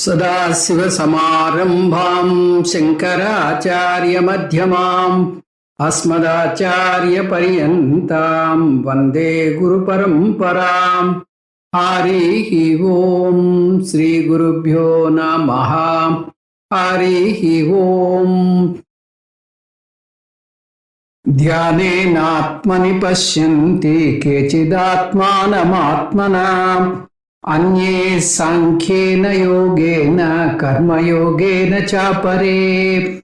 सदाशिवसमारम्भां शङ्कराचार्यमध्यमाम् अस्मदाचार्यपर्यन्तां वन्दे गुरुपरम्पराम्। हरिः ओं श्रीगुरुभ्यो नमः। हरिः ओं। ध्यानेनात्मनि पश्यन्ति केचिदात्मानमात्मनाम् अन्ये सांख्येन योगेन कर्मयोगेन चापरे.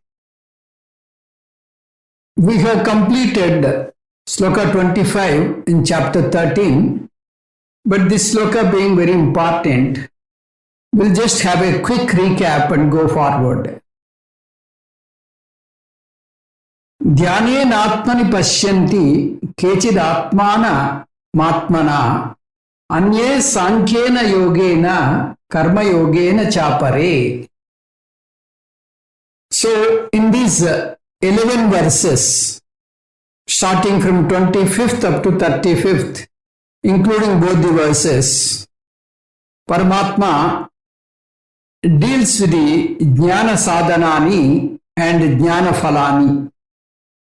We have completed Sloka 25 in chapter 13, but this Sloka being very important, we'll just have a quick recap and go forward. Dhyanen atmani pashyanti kechid atmana matmana अन्ये सांख्येन योगेन कर्म योगेन चापरे. So in these 11 verses, starting from 25th up to 35th, including both the verses, Paramatma deals with the jnana sadhanani and jnana phalani.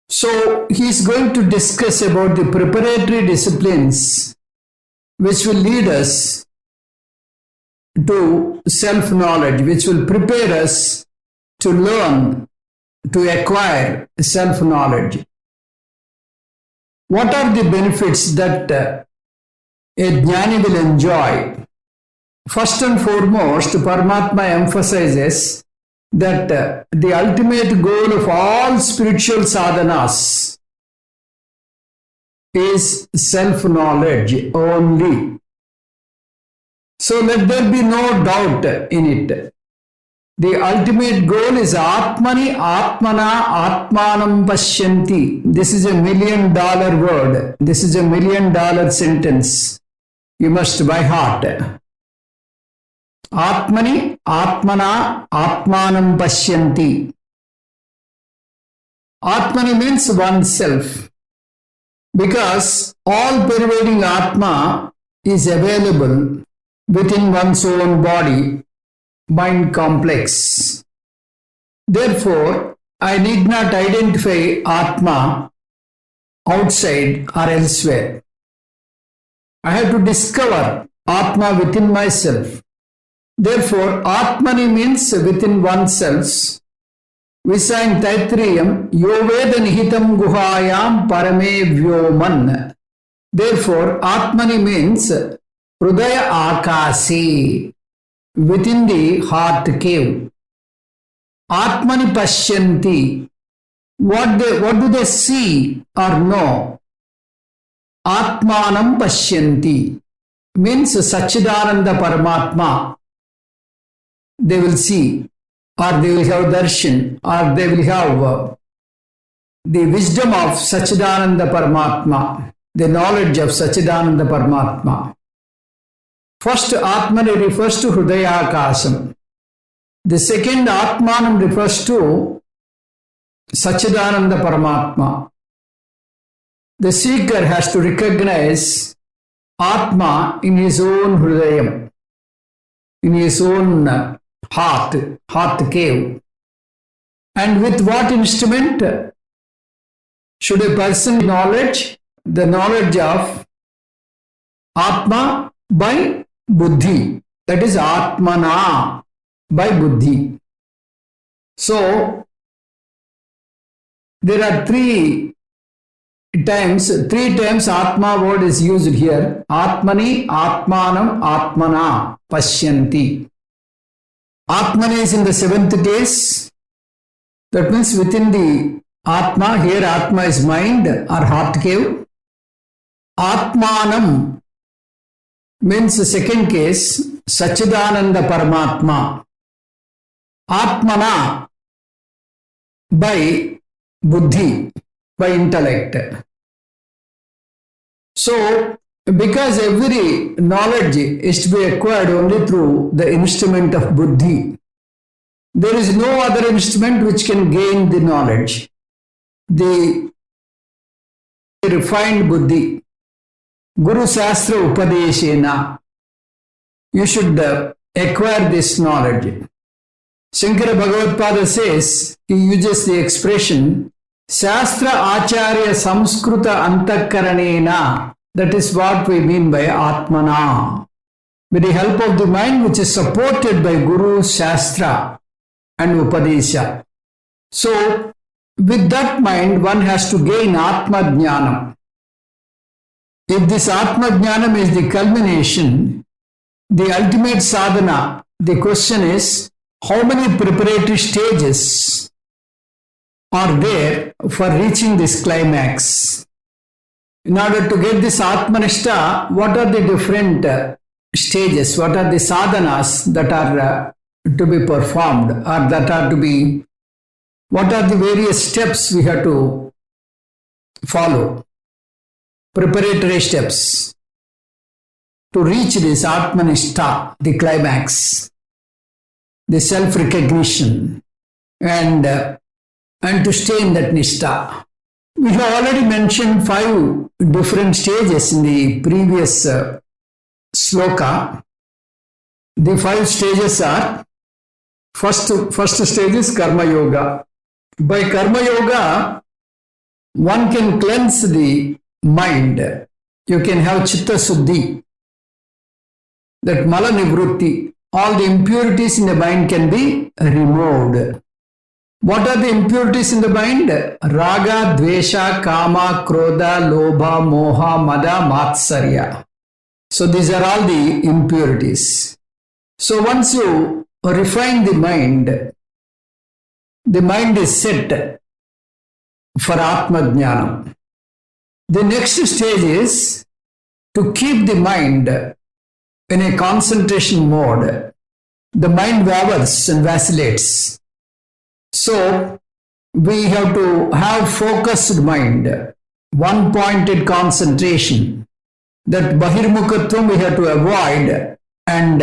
So he is going to discuss about the preparatory disciplines which will lead us to self-knowledge, which will prepare us to learn, to acquire self-knowledge. What are the benefits that a jnani will enjoy? First and foremost, Paramatma emphasizes that the ultimate goal of all spiritual sadhanas is self-knowledge only. So let there be no doubt in it. The ultimate goal is Atmani Atmana Atmanam Pashyanti. This is $1 million word. This is $1 million sentence. You must by heart. Atmani Atmana Atmanam Pashyanti. Atmani means oneself. Because all pervading Atma is available within one's own body, mind complex. Therefore, I need not identify Atma outside or elsewhere. I have to discover Atma within myself. Therefore, Atmani means within oneself. We say in Taitriyam, Yoveda nihitam guhayam parame vyoman. Therefore, Atmani means Hrudaya akasi, within the heart cave. Atmani pashyanti. What do they see or know? Atmanam pashyanti means Sachidananda Paramatma. They will see, or they will have darshan, or they will have the wisdom of Sachidananda Paramatma, the knowledge of Sachidananda Paramatma. First, Atmani refers to Hrudayakasam. The second, Atmanam refers to Sachidananda Paramatma. The seeker has to recognize Atma in his own Hrudayam, in his own heart cave. And with what instrument should a person knowledge? The knowledge of Atma by Buddhi. That is Atmana by Buddhi. So there are three times Atma word is used here. Atmani, Atmanam, Atmana, Pashyanti. Atmani is in the 7th case. That means within the Atma, here Atma is mind or heart cave. Atmanam means the second case, Sachidananda Paramatma. Atmana by Buddhi, by intellect. So, because every knowledge is to be acquired only through the instrument of Buddhi, there is no other instrument which can gain the knowledge. The refined Buddhi, Guru Shastra Upadeshena. You should acquire this knowledge. Shankara Bhagavad says, he uses the expression, Shastra Acharya Samskruta Antakaranena. That is what we mean by Atmana. With the help of the mind which is supported by Guru, Shastra and Upadesha. So, with that mind, one has to gain Atma Jnanam. If this Atma Jnanam is the culmination, the ultimate sadhana, the question is, how many preparatory stages are there for reaching this climax? In order to get this Atmanishta, what are the different stages? What are the sadhanas that are to be performed, or that are to be, what are the various steps we have to follow? Preparatory steps to reach this Atmanishta, the climax, the self-recognition, and to stay in that Nishta. We have already mentioned 5 different stages in the previous sloka. The 5 stages are, first stage is Karma Yoga. By Karma Yoga, one can cleanse the mind. You can have Chitta Suddhi, that Mala Nivrutti. All the impurities in the mind can be removed. What are the impurities in the mind? Raga, Dvesha, Kama, Krodha, Lobha, Moha, Mada, Matsarya. So these are all the impurities. So once you refine the mind is set for Atma Jnanam. The next stage is to keep the mind in a concentration mode. The mind wavers and vacillates. So, we have to have focused mind, one-pointed concentration. That Bahirmukhatvam we have to avoid and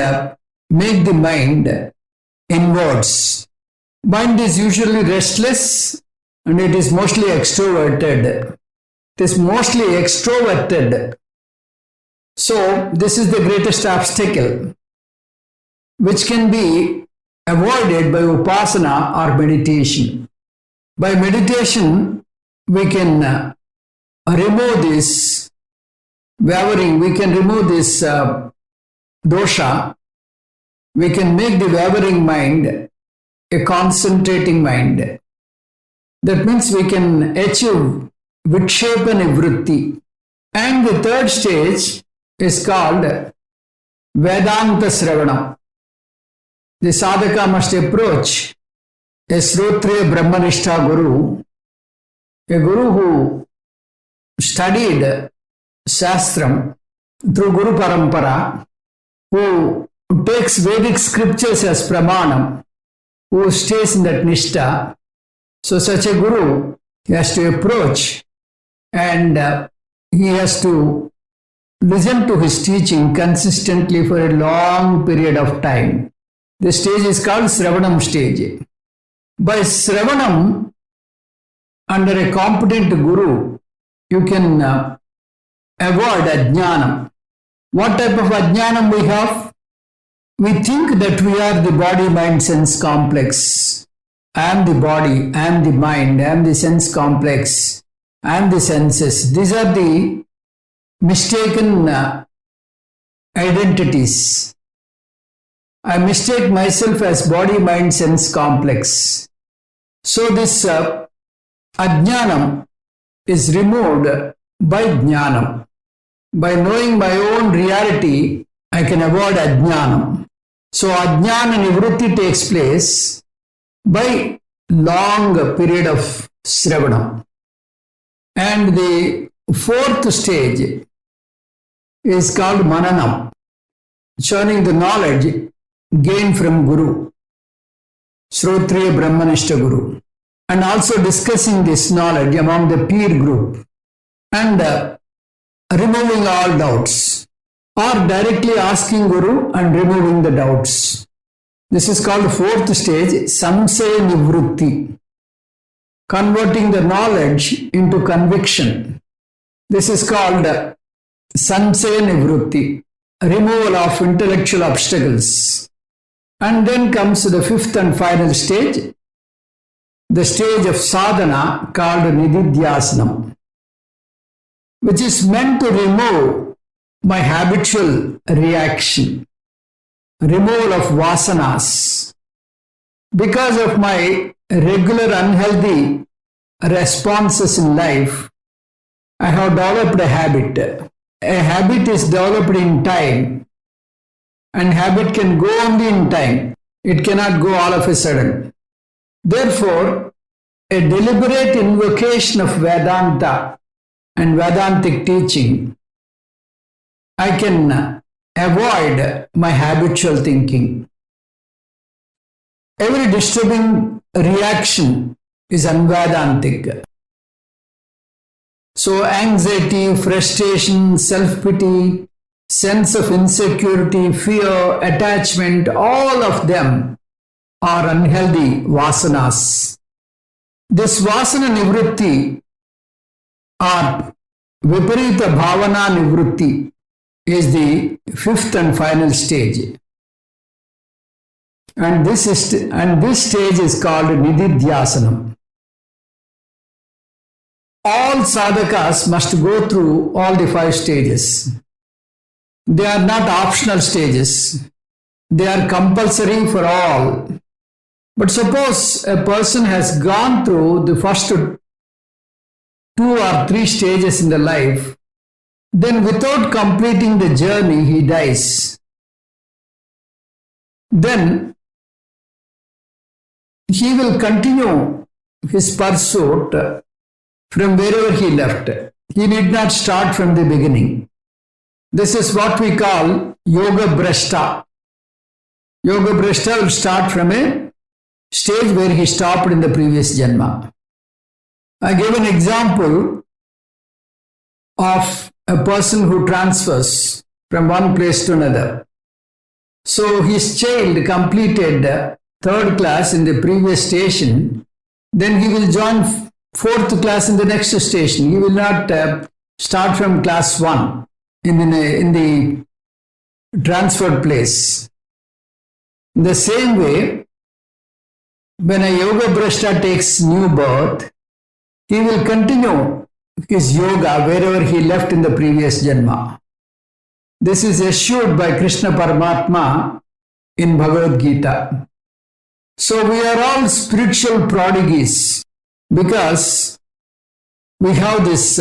make the mind inwards. Mind is usually restless and it is mostly extroverted. It is mostly extroverted. So, this is the greatest obstacle which can be avoided by upasana or meditation. By meditation, we can remove this wavering, we can remove this dosha, we can make the wavering mind a concentrating mind. That means we can achieve Vikshepa Nivrutti. And the third stage is called Vedanta Sravanam. The sadhaka must approach a Srotriya Brahmanishta Guru, a Guru who studied Shastram through Guru Parampara, who takes Vedic scriptures as Pramanam, who stays in that Nishta. So such a Guru has to approach and he has to listen to his teaching consistently for a long period of time. The stage is called Sravanam stage. By Sravanam, under a competent Guru, you can avoid Ajnanam. What type of Ajnanam we have? We think that we are the body-mind-sense complex. I am the body, I am the mind, I am the sense complex, I am the senses. These are the mistaken identities. I mistake myself as body, mind, sense complex. So this ajnanam is removed by jnanam. By knowing my own reality, I can avoid ajnanam. So ajnana nivrutti takes place by long period of sravanam. And the fourth stage is called mananam, showing the knowledge gained from Guru, Shrotriya Brahmanishta Guru, and also discussing this knowledge among the peer group and removing all doubts, or directly asking Guru and removing the doubts. This is called the fourth stage, Samsaya Nivrutti, converting the knowledge into conviction. This is called Samsaya Nivrutti, removal of intellectual obstacles. And then comes the fifth and final stage, the stage of sadhana called nididhyasanam, which is meant to remove my habitual reaction, removal of vasanas. Because of my regular unhealthy responses in life, I have developed a habit. A habit is developed in time, and habit can go only in time. It cannot go all of a sudden. Therefore, a deliberate invocation of Vedanta and Vedantic teaching, I can avoid my habitual thinking. Every disturbing reaction is unvedantic. So anxiety, frustration, self-pity, sense of insecurity, fear, attachment, all of them are unhealthy vasanas. This vasana nivritti or viparita bhavana nivritti is the fifth and final stage. And this stage is called nididhyasanam. All sadhakas must go through all the 5 stages. They are not optional stages. They are compulsory for all. But suppose a person has gone through the first 2 or 3 stages in the life, then without completing the journey, he dies. Then he will continue his pursuit from wherever he left. He need not start from the beginning. This is what we call yoga brashta. Yoga brashta will start from a stage where he stopped in the previous janma. I gave an example of a person who transfers from one place to another. So his child completed 3rd class in the previous station, then he will join 4th class in the next station. He will not start from class 1 in the transferred place. In the same way, when a yoga brashta takes new birth, he will continue his yoga wherever he left in the previous janma. This is assured by Krishna Paramatma in Bhagavad Gita. So we are all spiritual prodigies because we have this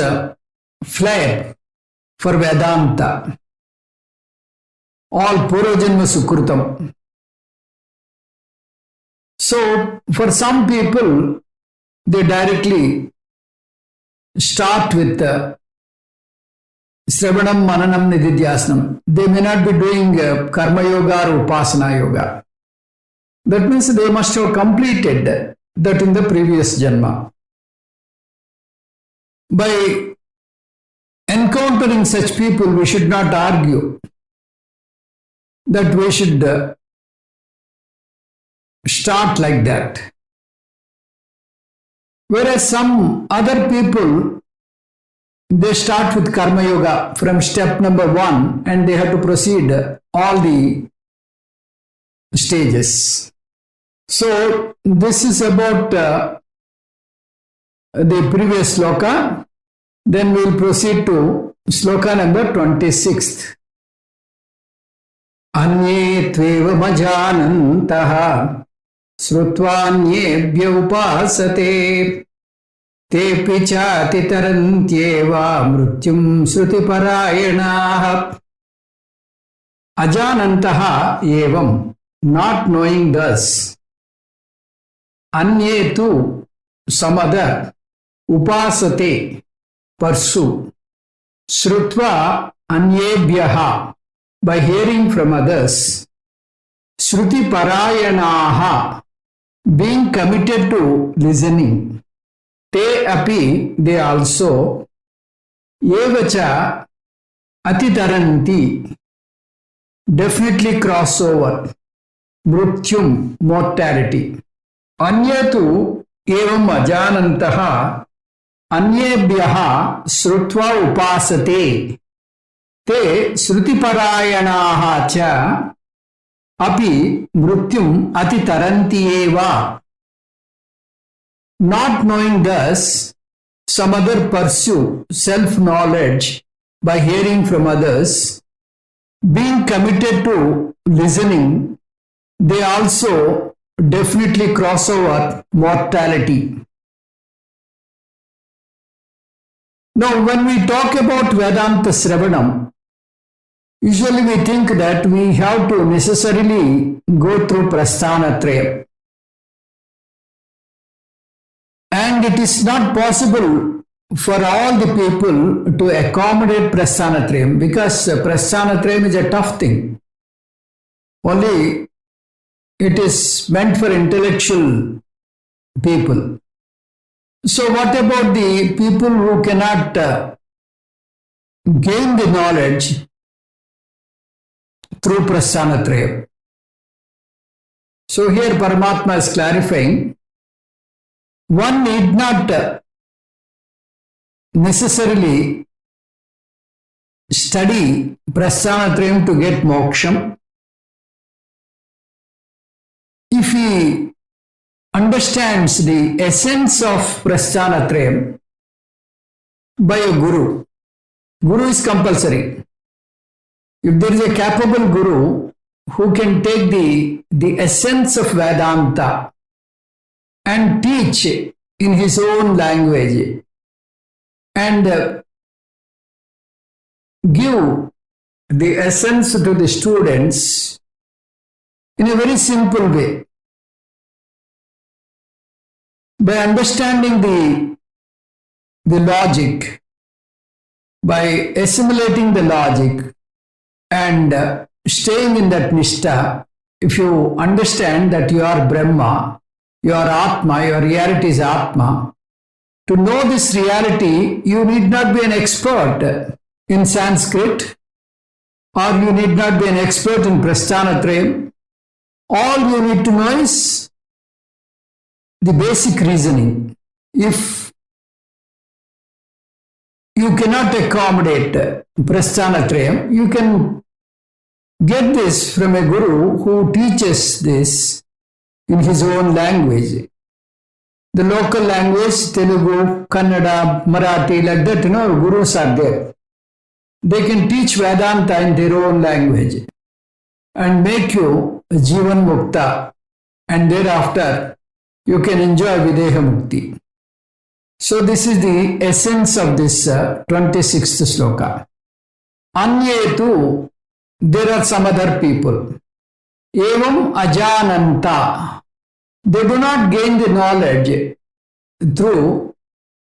flair for Vedanta. All Purvajanma Sukrutam. So for some people, they directly start with Sravanam, Mananam, Nididhyasanam. They may not be doing Karma Yoga or Upasana Yoga. That means they must have completed that in the previous janma. By encountering such people, we should not argue that we should start like that. Whereas some other people, they start with Karma Yoga from step number 1 and they have to proceed all the stages. So this is about the previous sloka. Then we will proceed to sloka number 26th. Anye tveva majanantaha srutvanyebhya upasate te pichati tarantyeva mrutyum sruti parayanaha. Ajanantaha evam, not knowing thus. Anye tu, some other, upasate, pursue. Shrutva anyebhyaha, by hearing from others. Shruti parayanaha, being committed to listening. Te api, they also. Evacha atitaranti, definitely cross over. Mrutyum, mortality. Anyatu evam ajanantaha anyebhyaha srutva upasate te sruti parayanaha cha api mrutyum ati taranti eva. Not knowing thus, some other pursue self-knowledge by hearing from others. Being committed to listening, they also definitely cross over mortality. Now, when we talk about Vedanta Sravanam, usually we think that we have to necessarily go through Prasthanatrayam. And it is not possible for all the people to accommodate Prasthanatrayam because Prasthanatrayam is a tough thing. Only it is meant for intellectual people. So what about the people who cannot gain the knowledge through Prasthanatrayam? So here Paramatma is clarifying, one need not necessarily study Prasthanatrayam to get moksham. If he understands the essence of Prasthanatrayam by a guru, guru is compulsory. If there is a capable guru who can take the essence of Vedanta and teach in his own language and give the essence to the students in a very simple way. By understanding the logic, by assimilating the logic and staying in that nishtha, if you understand that you are Brahma, you are Atma, your reality is Atma, to know this reality, you need not be an expert in Sanskrit or you need not be an expert in Prasthanatrayam. All you need to know is the basic reasoning. If you cannot accommodate Prasthanatrayam, you can get this from a guru who teaches this in his own language. The local language, Telugu, Kannada, Marathi, like that, gurus are there. They can teach Vedanta in their own language and make you Jivan Mukta, and thereafter you can enjoy Videha Mukti. So this is the essence of this 26th sloka. Anyetu, there are some other people. Evam ajananta, they do not gain the knowledge through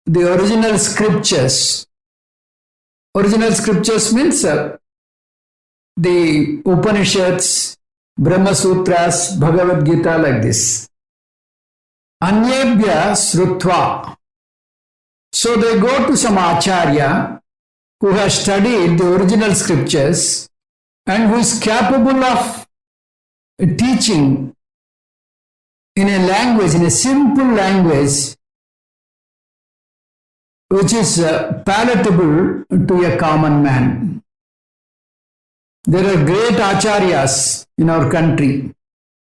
the original scriptures. Original scriptures means the Upanishads, Brahma Sutras, Bhagavad Gita, like this. Anyebhya srutva. So they go to some acharya who has studied the original scriptures and who is capable of teaching in a language, in a simple language, which is palatable to a common man. There are great acharyas in our country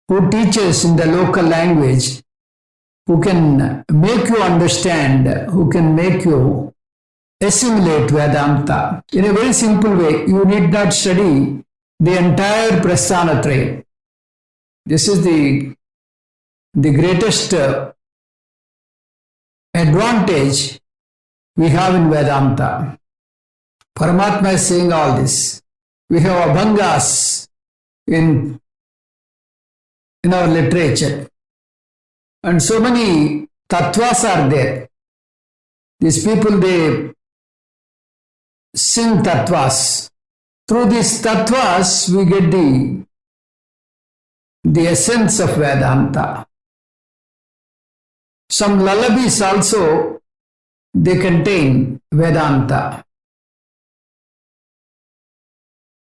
who teaches in the local language, who can make you understand, who can make you assimilate Vedanta in a very simple way. You need not study the entire Prasthanatrayam. This is the greatest advantage we have in Vedanta. Paramatma is saying all this. We have abhangas in our literature. And so many tattvas are there. These people, they sing tattvas. Through these tattvas, we get the essence of Vedanta. Some lullabies also, they contain Vedanta.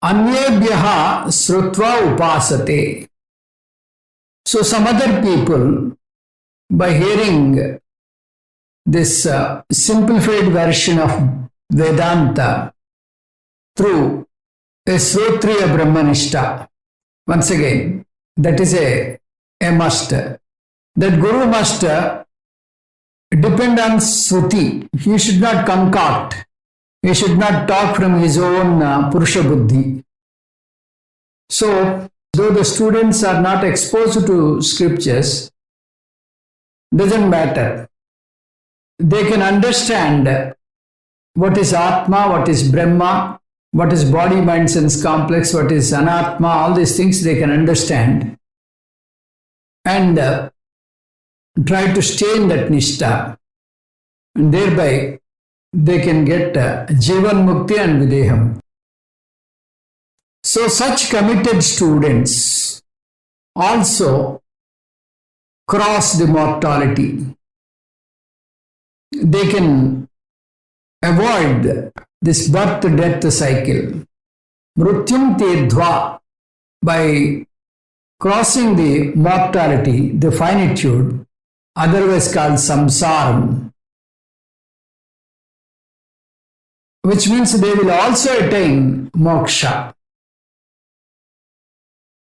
Anyebhyaha srutva upasate. So some other people, by hearing this simplified version of Vedanta through a Srotriya Brahmanishta, Once again, that is a must. That Guru must depend on Shruti. He should not concoct. He should not talk from his own Purusha Buddhi. So, though the students are not exposed to scriptures, doesn't matter. They can understand what is Atma, what is Brahma, what is body, mind, sense complex, what is Anatma, all these things they can understand and try to stay in that Nishtha. And thereby they can get Jivan Mukti and Videham. So such committed students also cross the mortality. They can avoid this birth-death cycle. Mrutyum tedva, by crossing the mortality, the finitude, otherwise called samsaram, which means they will also attain moksha.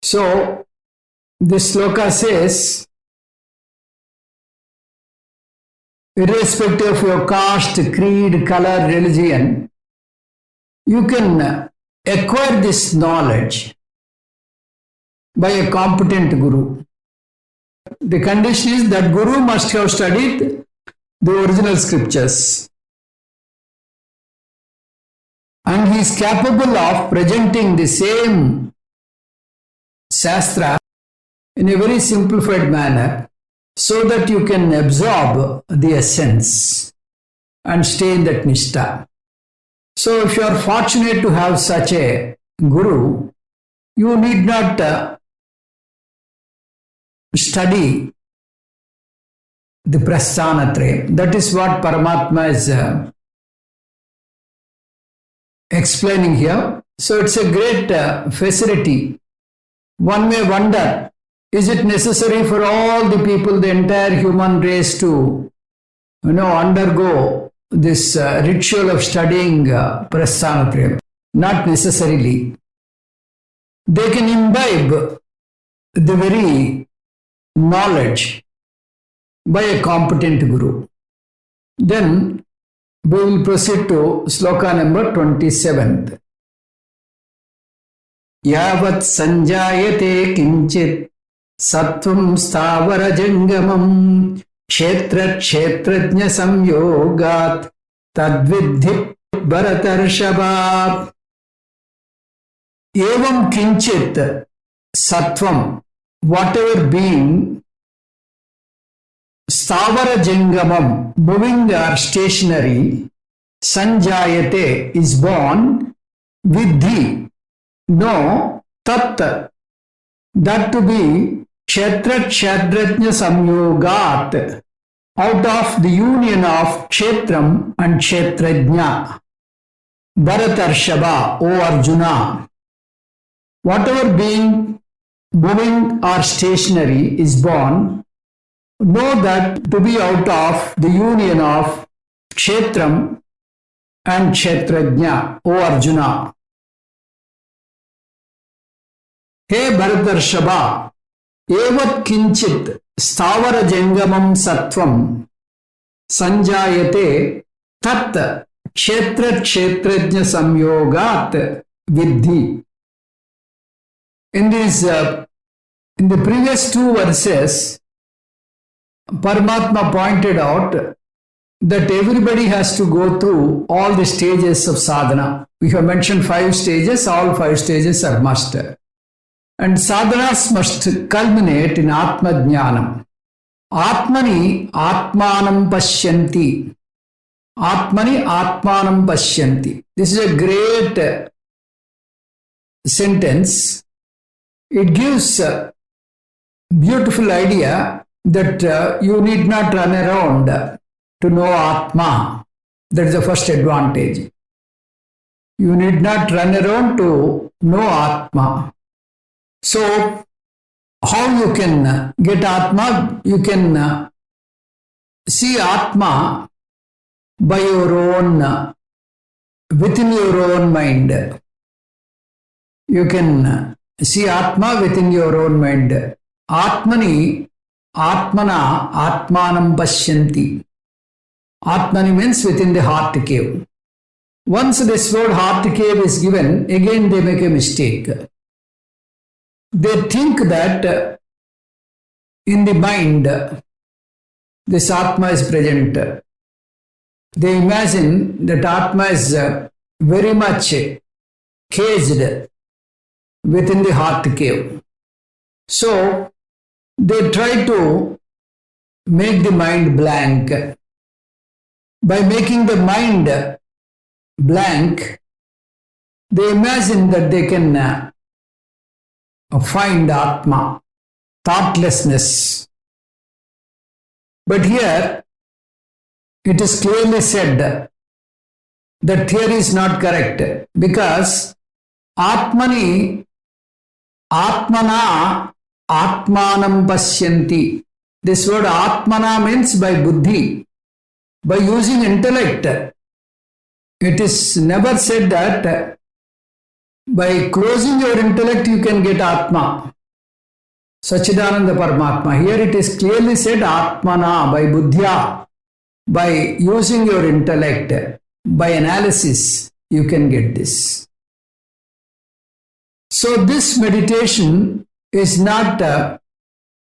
So, this sloka says, irrespective of your caste, creed, color, religion, you can acquire this knowledge by a competent guru. The condition is that guru must have studied the original scriptures and he is capable of presenting the same Shastra in a very simplified manner so that you can absorb the essence and stay in that Nishtha. So if you are fortunate to have such a guru, you need not study the Prasthanatraya. That is what Paramatma is explaining here. So it's a great facility. One may wonder, is it necessary for all the people, the entire human race to, undergo this ritual of studying Prasthanatraya? Not necessarily. They can imbibe the very knowledge by a competent guru. Then we will proceed to sloka number 27. Yavat sanjayate kinchit sattvam sthavara jangamam kshetra kshetrajna samyogat tadvidhi bharatarshava. Evam kinchit sattvam, whatever being, sthavara jangamam, moving or stationary, sanjayate, is born, vidhi, no, tat, that to be kshetra kshetrajna samyogat, out of the union of kshetram and kshetrajna. Bharatarshava, O Arjuna, whatever being moving or stationary is born, know that to be out of the union of kshetram and kshetrajna, O Arjuna. He Bharatarshava, evat kinchit sthavara jangamam sattvam sanjayate tat kshetra kshetrajna samyogat vidhi. In the previous two verses, Paramatma pointed out that everybody has to go through all the stages of sadhana. We have mentioned 5 stages, all 5 stages are must. And sadhanas must culminate in Atma Jnanam. Atmani Atmanam Pashyanti. Atmani Atmanam Pashyanti. This is a great sentence. It gives a beautiful idea that you need not run around to know Atma. That is the first advantage. You need not run around to know Atma. So, how you can get Atma? You can see Atma by your own, within your own mind. You can See Atma within your own mind. Atmani, Atmana, Atmanam Pashyanti. Atmani means within the heart cave. Once this word heart cave is given, again they make a mistake. They think that in the mind, this Atma is present. They imagine that Atma is very much caged within the heart cave. So, they try to make the mind blank. By making the mind blank, they imagine that they can find Atma, thoughtlessness. But here, it is clearly said that theory is not correct, because Atmani, Atmana, Atmanam Pashyanti. This word Atmana means by buddhi, by using intellect. It is never said that by closing your intellect you can get Atma, Sachidananda Paramatma. Here it is clearly said Atmana, by buddhya, by using your intellect, by analysis, you can get this. So this meditation is not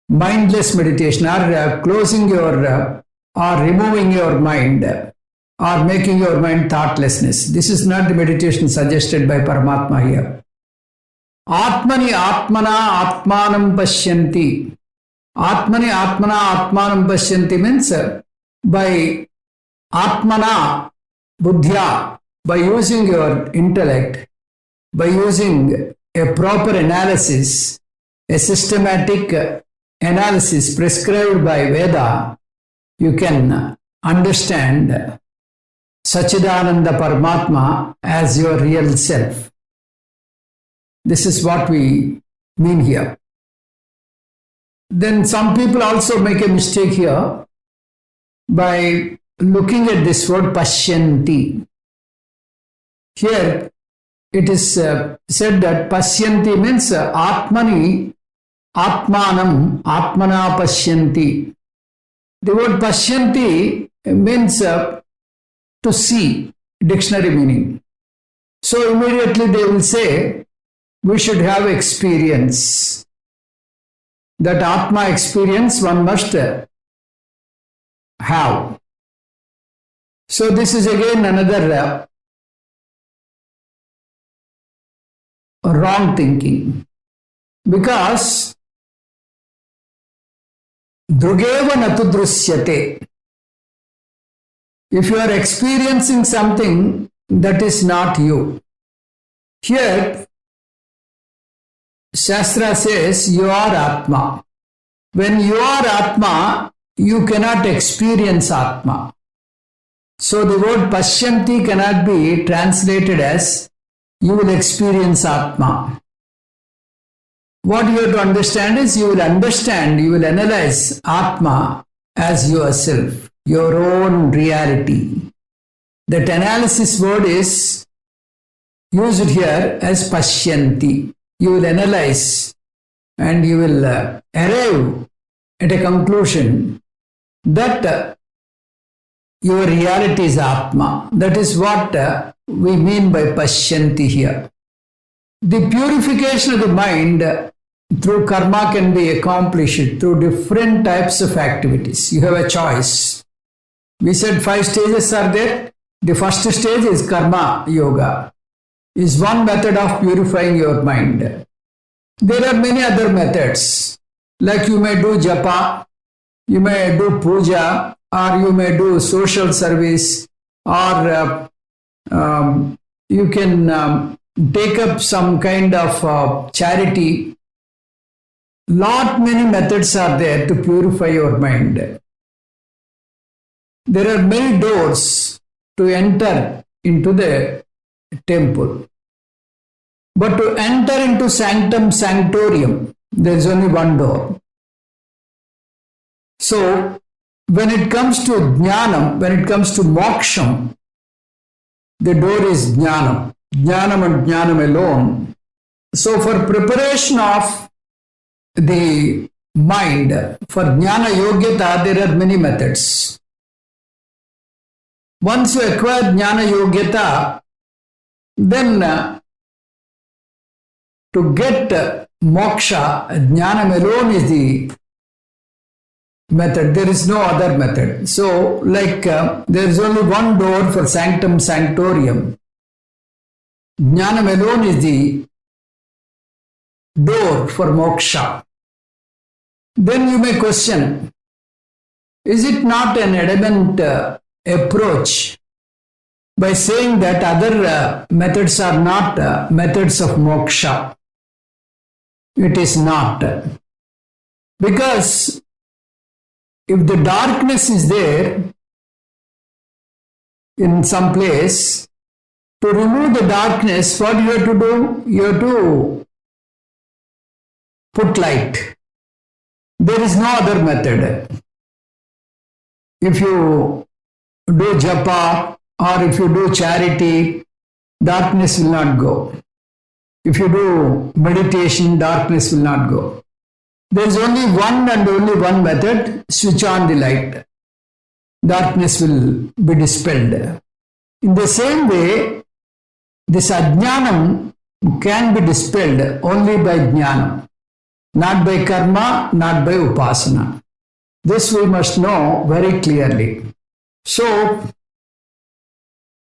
mindless meditation, or closing your or removing your mind, or making your mind thoughtlessness. This is not the meditation suggested by Paramatma here. Atmani Atmana Atmanam Pashyanti. Atmani Atmana Atmanam Pashyanti means by Atmana, buddhya, by using your intellect, by using a proper analysis, a systematic analysis prescribed by Veda, you can understand Sachidananda Paramatma as your real self. This is what we mean here. Then some people also make a mistake here by looking at this word Pashyanti. Here it is said that Pashyanti means Atmani, Atmanam, Atmana Pashyanti. The word Pashyanti means to see, dictionary meaning. So immediately they will say, we should have experience. That Atma experience one must have. So this is again another wrong thinking. Because Drugeva natu drusyate. If you are experiencing something that is not you. Here, Shastra says you are Atma. When you are Atma, you cannot experience Atma. So the word Pashyanti cannot be translated as you will experience Atma. What you have to understand is you will understand, you will analyze Atma as yourself, your own reality. That analysis word is used here as Pashyanti. You will analyze and you will arrive at a conclusion that your reality is Atma. That is what we mean by Pashyanti here. The purification of the mind through karma can be accomplished through different types of activities. You have a choice. We said 5 stages are there. The first stage is karma yoga. Is one method of purifying your mind. There are many other methods, like you may do japa, you may do puja, or you may do social service, or you can take up some kind of charity. Many methods are there to purify your mind. There are many doors to enter into the temple. But to enter into sanctum sanctorium, there is only one door. So, when it comes to jnanam, when it comes to moksham, the door is jnanam. Jnanam and jnanam alone So for preparation of the mind, for Jnana Yogyata, there are many methods. Once you acquire Jnana Yogyata, then to get moksha, Jnanam alone is the method. There is no other method. So, like there is only one door for sanctum sanctorium. Jnanam alone is the door for moksha. Then you may question, is it not an adamant approach by saying that other methods are not methods of moksha? It is not. Because if the darkness is there in some place, to remove the darkness, what you have to do? You have to put light. There is no other method. If you do japa or if you do charity, darkness will not go. If you do meditation, darkness will not go. There is only one and only one method: switch on the light. Darkness will be dispelled. In the same way, this ajnanam can be dispelled only by jnanam, not by karma, not by upasana. This we must know very clearly. So,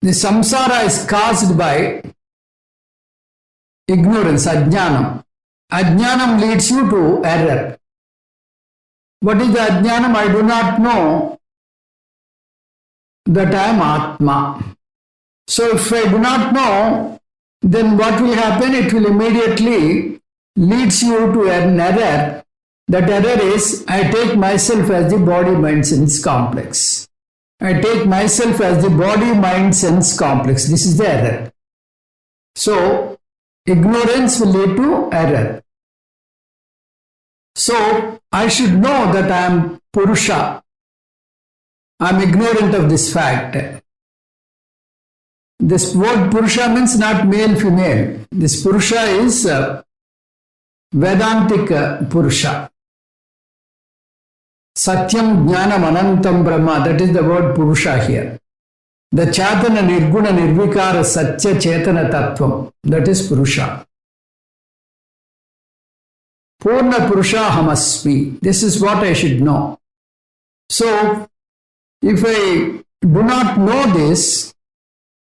the samsara is caused by ignorance, ajnanam. Ajnanam leads you to error. What is the ajnanam? I do not know that I am Atma. So if I do not know, then what will happen? It will immediately leads you to an error. That error is, I take myself as the body, mind, sense complex. I take myself as the body, mind, sense complex. This is the error. So, ignorance will lead to error. So, I should know that I am Purusha. I am ignorant of this fact. This word Purusha means not male, female. This Purusha is Vedantic Purusha. Satyam Jnanam Anantam Brahma, that is the word Purusha here. The Chatana Nirguna Nirvikara Satya Chetana Tattvam, that is Purusha. Purna Purusha Hamasmi, this is what I should know. So, if I do not know this,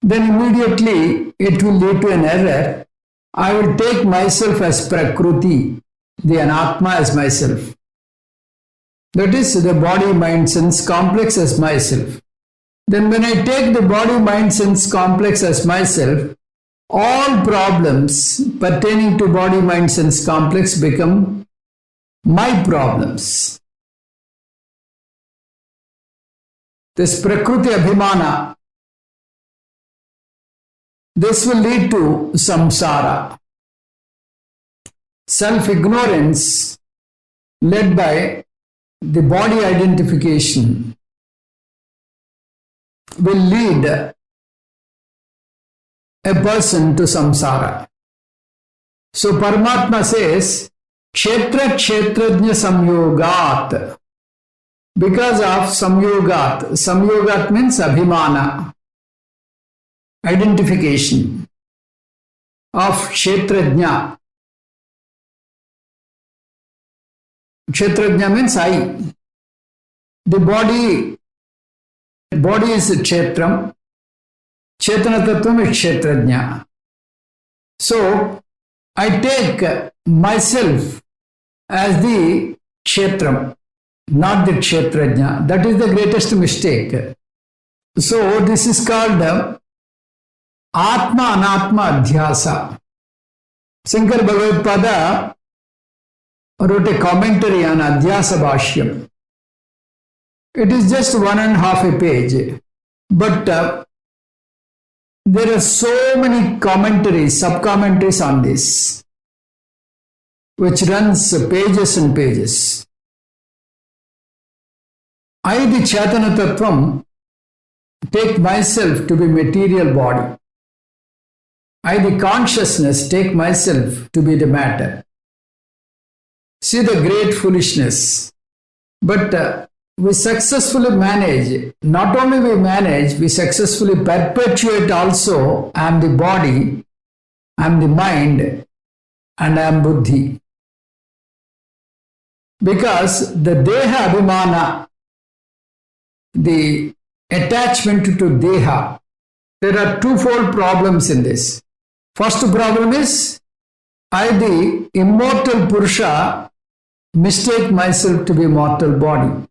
then immediately it will lead to an error. I will take myself as Prakruti, the Anatma as myself. That is the body, mind, sense complex as myself. Then when I take the body, mind, sense complex as myself, all problems pertaining to body, mind, sense complex become my problems. This Prakruti Abhimana, this will lead to samsara. Self-ignorance led by the body identification will lead a person to samsara. So Paramatma says, Kshetra Kshetrajna Samyogat. Because of Samyogat. Samyogat means Abhimana. Identification of Kshetrajna. Kshetrajna means I. The body is Kshetram. Chetana Tattvam is Kshetrajna. So, I take myself as the Kshetram, not the Kshetrajna. That is the greatest mistake. So, this is called Atma Anatma Adhyasa. Shankara Bhagavad-pada wrote a commentary on Adhyasa Bhashyam. It is just 1.5 pages, but there are so many commentaries, sub-commentaries on this, which runs pages and pages. I, the Chaitanya Tattvam, take myself to be material body. I, the consciousness, take myself to be the matter. See the great foolishness. But we successfully manage, not only we manage, we successfully perpetuate also, I am the body, I am the mind, and I am buddhi. Because the deha abhimana, the attachment to deha, there are twofold problems in this. First problem is, I, the immortal Purusha, mistake myself to be mortal body.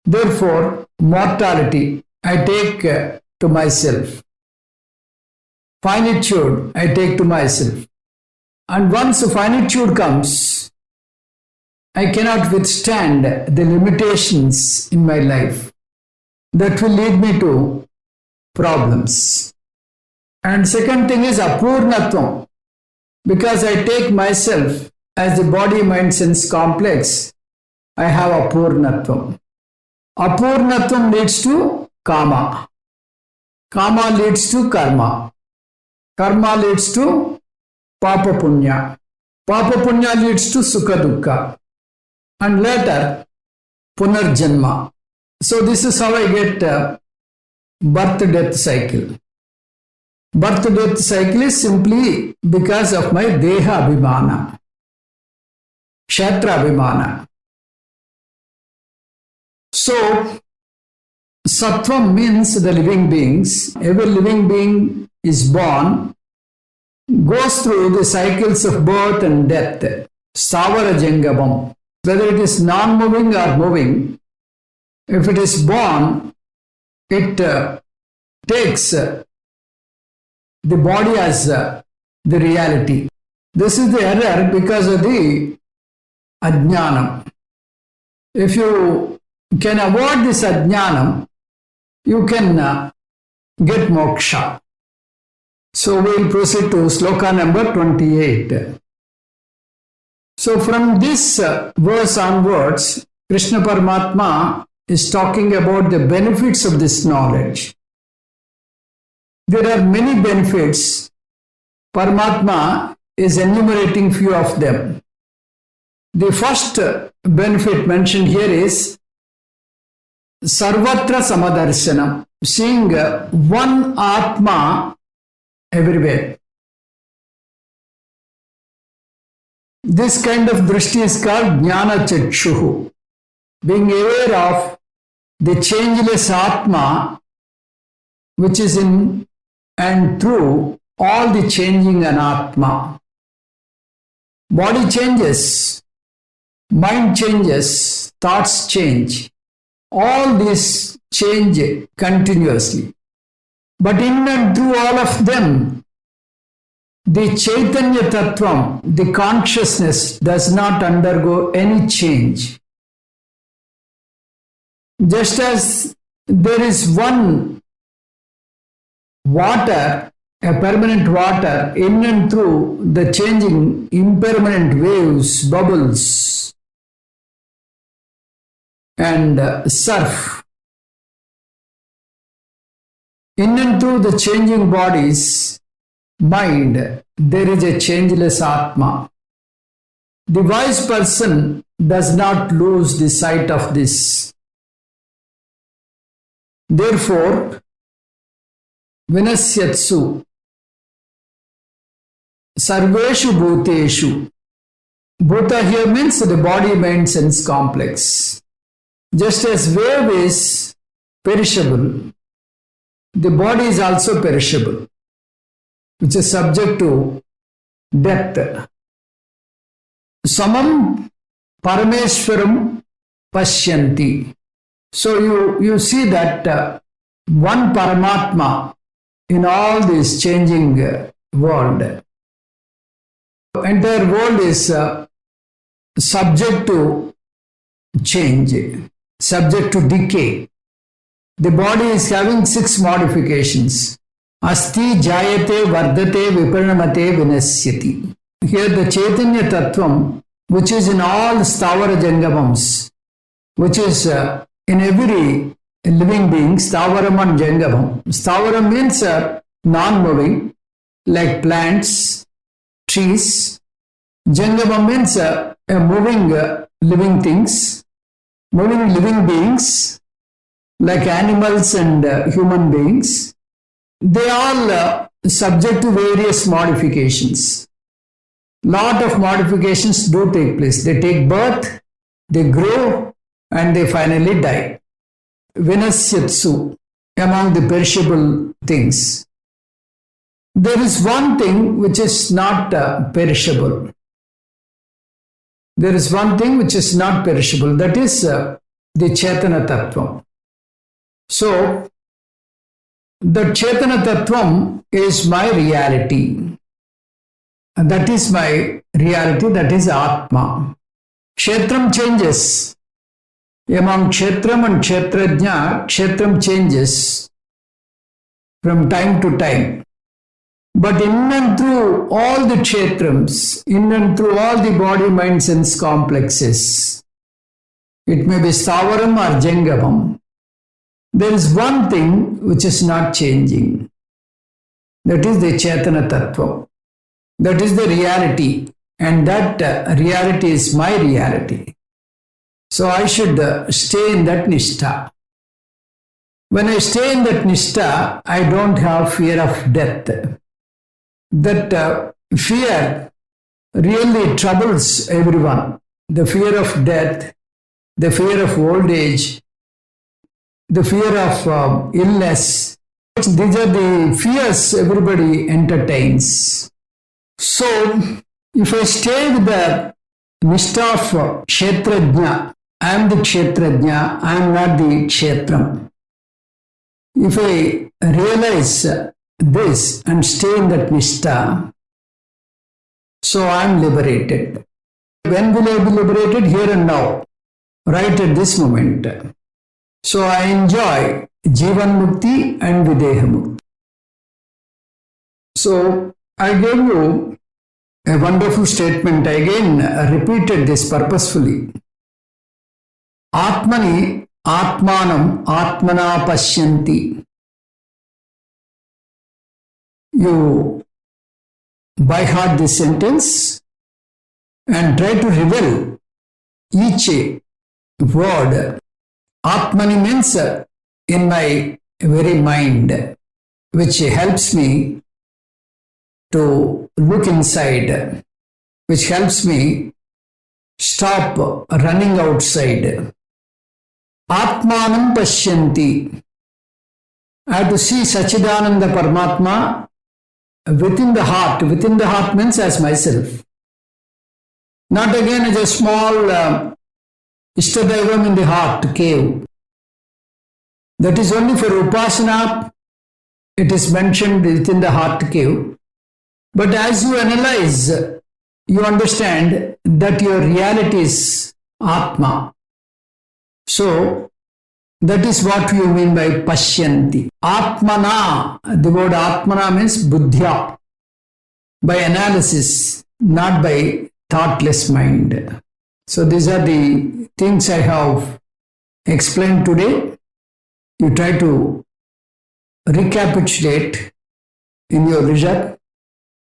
Therefore, mortality I take to myself. Finitude I take to myself. And once finitude comes, I cannot withstand the limitations in my life. That will lead me to problems. And second thing is apurnatvam. Because I take myself as the body, mind, sense complex, I have apurnatvam. Apurnatvam leads to kama. Kama leads to karma. Karma leads to papa punya. Papa punya leads to sukha dukkha. And later, punarjanma. So this is how I get birth-death cycle. Birth-death cycle is simply because of my deha abhimana, kshetra abhimana. So, sattvam means the living beings. Every living being is born, goes through the cycles of birth and death, stavara jangabam. Whether it is non-moving or moving, if it is born, it takes the body as the reality. This is the error because of the ajnanam. If you can avoid this ajnanam, you can get moksha. So we will proceed to sloka number 28. So from this verse onwards, Krishna Paramatma is talking about the benefits of this knowledge. There are many benefits. Paramatma is enumerating few of them. The first benefit mentioned here is Sarvatra Samadarsanam, seeing one Atma everywhere. This kind of drishti is called Jnana Chakshuhu, being aware of the changeless Atma which is in and through all the changing Anatma. Body changes, mind changes, thoughts change. All these change continuously. But in and through all of them, the Chaitanya Tattvam, the consciousness, does not undergo any change. Just as there is one water, a permanent water, in and through the changing impermanent waves, bubbles, and surf. In and through the changing bodies, mind, there is a changeless Atma. The wise person does not lose the sight of this. Therefore, Vinasyatsu Sarveshu Bhuteshu. Bhuta here means the body, mind, sense complex. Just as wave is perishable, the body is also perishable, which is subject to death. Samam Parameshwaram Pashyanti. So you see that one Paramatma in all this changing world. Entire world is subject to change, subject to decay. The body is having 6 modifications. Asti, Jayate, Vardate, Viparinamate, Vinasyati. Here the Chaitanya Tattvam, which is in all Stavara Jangavams, which is in every living being, Stavaram and Jangavam. Stavaram means non-moving, like plants, trees. Jangama means moving living things, moving living beings, like animals and human beings. They all subject to various modifications. Lot of modifications do take place. They take birth, they grow, and they finally die. Vinasyatsu, among the perishable things. There is one thing which is not perishable. There is one thing which is not perishable. That is the Chetana Tattvam. So, the Chetana Tattvam is my reality. And that is my reality, that is Atma. Kshetram changes. Among Kshetram and Kshetrajna, Kshetram changes from time to time. But in and through all the Kshetrams, in and through all the body, mind, sense complexes, it may be Stavaram or Jangamam, there is one thing which is not changing. That is the Chetana Tattva. That is the reality, and that reality is my reality. So I should stay in that nishtha. When I stay in that nishtha, I don't have fear of death. That fear really troubles everyone. The fear of death, the fear of old age, the fear of illness. These are the fears everybody entertains. So, if I stay with the nishtha of Kshetrajna, I am the Kshetrajna, I am not the Kshetram. If I realize this and stay in that nishtha, so I am liberated. When will I be liberated? Here and now, right at this moment. So I enjoy Jivan Mukti and Videha Mukti. So I gave you a wonderful statement. I again repeated this purposefully. Atmani Atmanam Atmana Pashyanti. You by heart this sentence and try to reveal each word. Atmani means in my very mind, which helps me to look inside, which helps me stop running outside. Atmanam Pashyanti. I have to see Sachidananda Paramatma within the heart. Within the heart means as myself. Not again as a small Ishtadaivam in the heart cave. That is only for Upasana. It is mentioned within the heart cave. But as you analyze, you understand that your reality is Atma. So, that is what you mean by Pashyanti. Atmana, the word Atmana means Buddhya. By analysis, not by thoughtless mind. So, these are the things I have explained today. You try to recapitulate in your leisure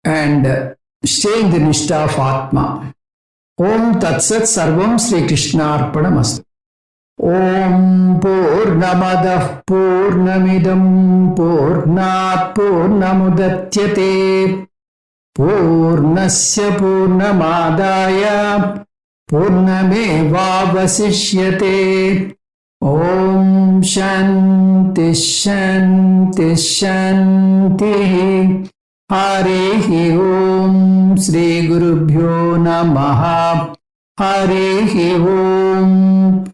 and stay in the nishtha of Atma. Om Tatsat Sarvam Sri Krishna Arpanamastu. Om Purnamadah Purnamidam Purnat Purnamudatyate Purnasya Purnamadaya Purnamevavasishyate. Om Shanti Shanti Shanti. Hare Om Sri Gurubhyo Namaha. Hare Om.